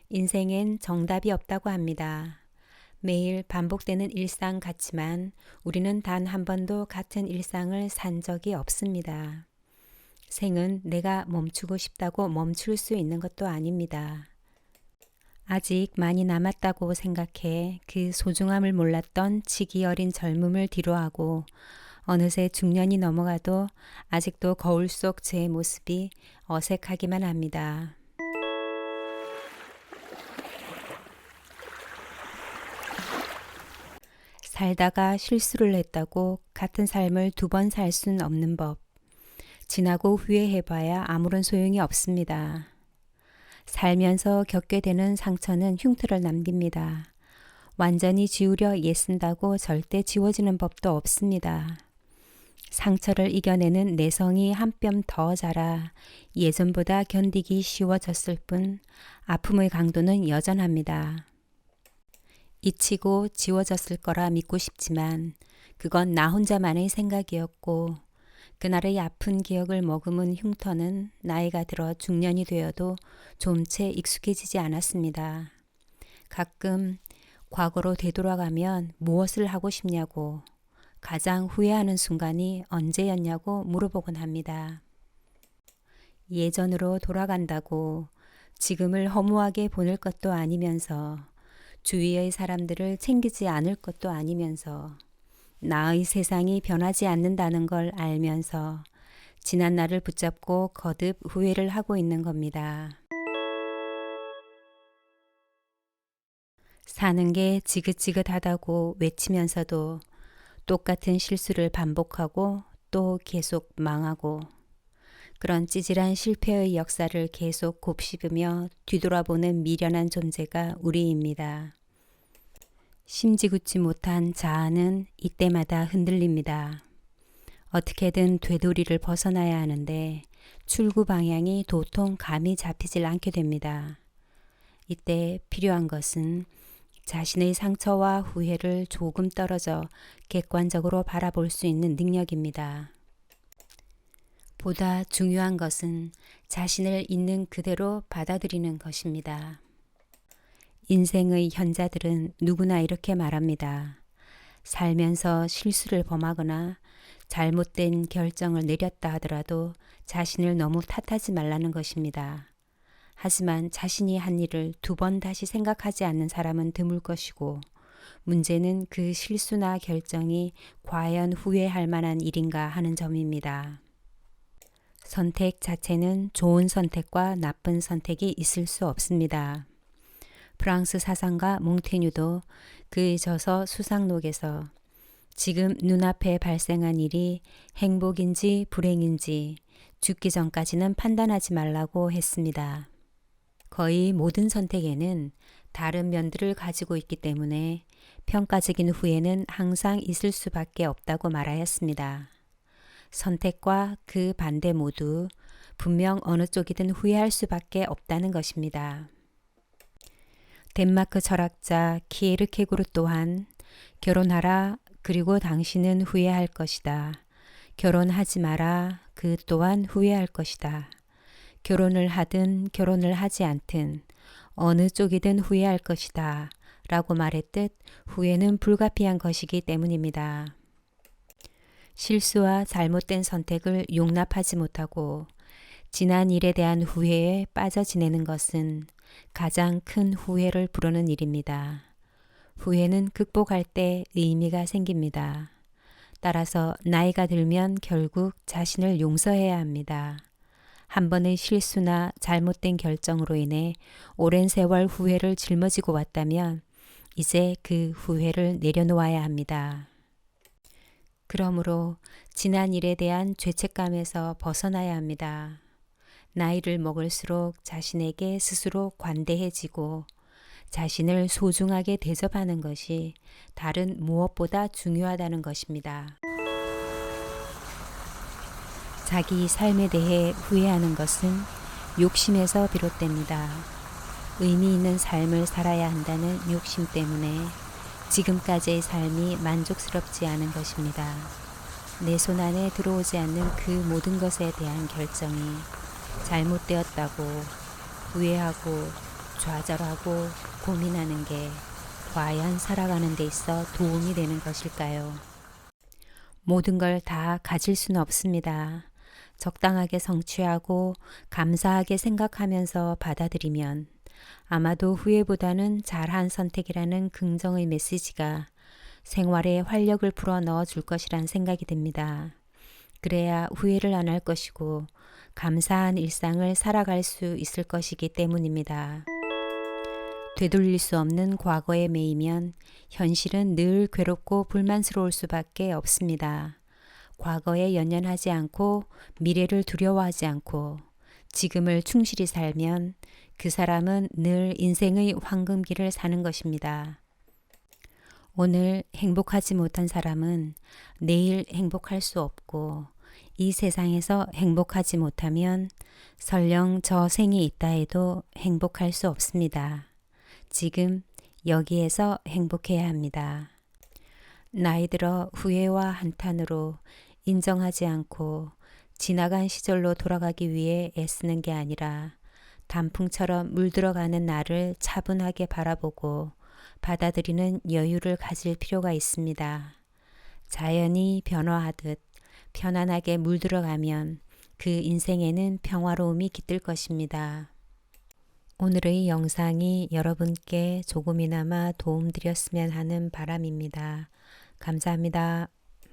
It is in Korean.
인생엔 정답이 없다고 합니다. 매일 반복되는 일상 같지만 우리는 단 한 번도 같은 일상을 산 적이 없습니다. 생은 내가 멈추고 싶다고 멈출 수 있는 것도 아닙니다. 아직 많이 남았다고 생각해 그 소중함을 몰랐던 치기 어린 젊음을 뒤로하고 어느새 중년이 넘어가도 아직도 거울 속 제 모습이 어색하기만 합니다. 살다가 실수를 했다고 같은 삶을 두 번 살 순 없는 법. 지나고 후회해봐야 아무런 소용이 없습니다. 살면서 겪게 되는 상처는 흉터를 남깁니다. 완전히 지우려 애쓴다고 절대 지워지는 법도 없습니다. 상처를 이겨내는 내성이 한 뼘 더 자라 예전보다 견디기 쉬워졌을 뿐 아픔의 강도는 여전합니다. 잊히고 지워졌을 거라 믿고 싶지만 그건 나 혼자만의 생각이었고 그날의 아픈 기억을 머금은 흉터는 나이가 들어 중년이 되어도 좀 채 익숙해지지 않았습니다. 가끔 과거로 되돌아가면 무엇을 하고 싶냐고 가장 후회하는 순간이 언제였냐고 물어보곤 합니다. 예전으로 돌아간다고 지금을 허무하게 보낼 것도 아니면서 주위의 사람들을 챙기지 않을 것도 아니면서 나의 세상이 변하지 않는다는 걸 알면서 지난 날을 붙잡고 거듭 후회를 하고 있는 겁니다. 사는 게 지긋지긋하다고 외치면서도 똑같은 실수를 반복하고 또 계속 망하고 그런 찌질한 실패의 역사를 계속 곱씹으며 뒤돌아보는 미련한 존재가 우리입니다. 심지궂지 못한 자아는 이때마다 흔들립니다. 어떻게든 되돌이를 벗어나야 하는데 출구 방향이 도통 감이 잡히질 않게 됩니다. 이때 필요한 것은 자신의 상처와 후회를 조금 떨어져 객관적으로 바라볼 수 있는 능력입니다. 보다 중요한 것은 자신을 있는 그대로 받아들이는 것입니다. 인생의 현자들은 누구나 이렇게 말합니다. 살면서 실수를 범하거나 잘못된 결정을 내렸다 하더라도 자신을 너무 탓하지 말라는 것입니다. 하지만 자신이 한 일을 두 번 다시 생각하지 않는 사람은 드물 것이고 문제는 그 실수나 결정이 과연 후회할 만한 일인가 하는 점입니다. 선택 자체는 좋은 선택과 나쁜 선택이 있을 수 없습니다. 프랑스 사상가 몽테뉴도 그의 저서 수상록에서 지금 눈앞에 발생한 일이 행복인지 불행인지 죽기 전까지는 판단하지 말라고 했습니다. 거의 모든 선택에는 다른 면들을 가지고 있기 때문에 평가적인 후회는 항상 있을 수밖에 없다고 말하였습니다. 선택과 그 반대 모두 분명 어느 쪽이든 후회할 수밖에 없다는 것입니다. 덴마크 철학자 키에르케고르 또한 결혼하라 그리고 당신은 후회할 것이다. 결혼하지 마라 그 또한 후회할 것이다. 결혼을 하든 결혼을 하지 않든 어느 쪽이든 후회할 것이다 라고 말했듯 후회는 불가피한 것이기 때문입니다. 실수와 잘못된 선택을 용납하지 못하고 지난 일에 대한 후회에 빠져 지내는 것은 가장 큰 후회를 부르는 일입니다. 후회는 극복할 때 의미가 생깁니다. 따라서 나이가 들면 결국 자신을 용서해야 합니다. 한 번의 실수나 잘못된 결정으로 인해 오랜 세월 후회를 짊어지고 왔다면 이제 그 후회를 내려놓아야 합니다. 그러므로 지난 일에 대한 죄책감에서 벗어나야 합니다. 나이를 먹을수록 자신에게 스스로 관대해지고 자신을 소중하게 대접하는 것이 다른 무엇보다 중요하다는 것입니다. 자기 삶에 대해 후회하는 것은 욕심에서 비롯됩니다. 의미 있는 삶을 살아야 한다는 욕심 때문에 지금까지의 삶이 만족스럽지 않은 것입니다. 내 손 안에 들어오지 않는 그 모든 것에 대한 결정이 잘못되었다고 후회하고 좌절하고 고민하는 게 과연 살아가는 데 있어 도움이 되는 것일까요? 모든 걸 다 가질 수는 없습니다. 적당하게 성취하고 감사하게 생각하면서 받아들이면 아마도 후회보다는 잘한 선택이라는 긍정의 메시지가 생활에 활력을 불어 넣어 줄 것이란 생각이 듭니다. 그래야 후회를 안 할 것이고 감사한 일상을 살아갈 수 있을 것이기 때문입니다. 되돌릴 수 없는 과거에 매이면 현실은 늘 괴롭고 불만스러울 수밖에 없습니다. 과거에 연연하지 않고 미래를 두려워하지 않고 지금을 충실히 살면 그 사람은 늘 인생의 황금기를 사는 것입니다. 오늘 행복하지 못한 사람은 내일 행복할 수 없고 이 세상에서 행복하지 못하면 설령 저 생이 있다 해도 행복할 수 없습니다. 지금 여기에서 행복해야 합니다. 나이 들어 후회와 한탄으로 인정하지 않고 지나간 시절로 돌아가기 위해 애쓰는 게 아니라 단풍처럼 물들어가는 나를 차분하게 바라보고 받아들이는 여유를 가질 필요가 있습니다. 자연이 변화하듯 편안하게 물들어가면 그 인생에는 평화로움이 깃들 것입니다. 오늘의 영상이 여러분께 조금이나마 도움드렸으면 하는 바람입니다. 감사합니다.